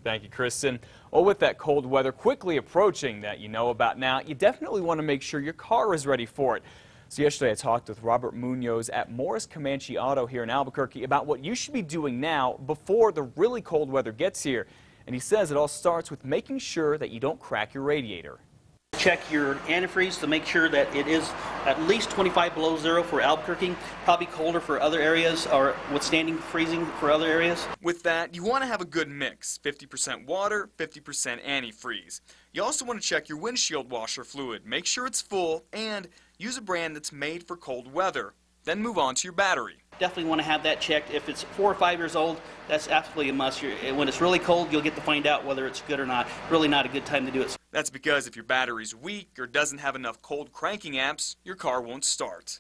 Thank you, Kristen. Well, with that cold weather quickly approaching that you know about now, you definitely want to make sure your car is ready for it. So yesterday I talked with Robert Munoz at Morris Comanche Auto here in Albuquerque about what you should be doing now before the really cold weather gets here. And he says it all starts with making sure that you don't crack your radiator. Check your antifreeze to make sure that it is at least 25 below zero for Albuquerque, probably colder for other areas or withstanding freezing for other areas. With that, you want to have a good mix, 50% water, 50% antifreeze. You also want to check your windshield washer fluid, make sure it's full, and use a brand that's made for cold weather. Then move on to your battery. Definitely want to have that checked. If it's 4 or 5 years old, that's absolutely a must. When it's really cold, you'll get to find out whether it's good or not. Really not a good time to do it. That's because if your battery's weak or doesn't have enough cold cranking amps, your car won't start.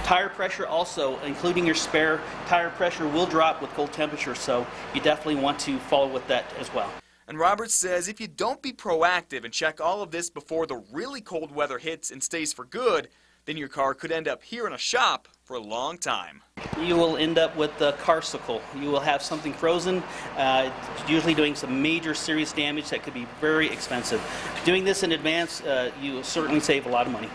Tire pressure also, including your spare tire pressure, will drop with cold temperatures, so you definitely want to follow with that as well. And Robert says if you don't be proactive and check all of this before the really cold weather hits and stays for good, then your car could end up here in a shop for a long time. You will end up with a carsicle. You will have something frozen, usually doing some major serious damage that could be very expensive. Doing this in advance, you will certainly save a lot of money.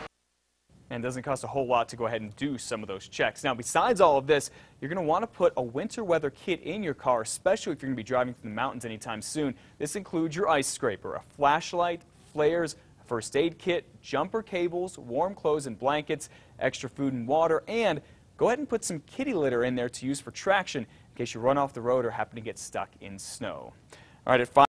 And it doesn't cost a whole lot to go ahead and do some of those checks. Now, besides all of this, you're going to want to put a winter weather kit in your car, especially if you're going to be driving through the mountains anytime soon. This includes your ice scraper, a flashlight, flares, first aid kit, jumper cables, warm clothes and blankets, extra food and water, and go ahead and put some kitty litter in there to use for traction in case you run off the road or happen to get stuck in snow. All right, at 5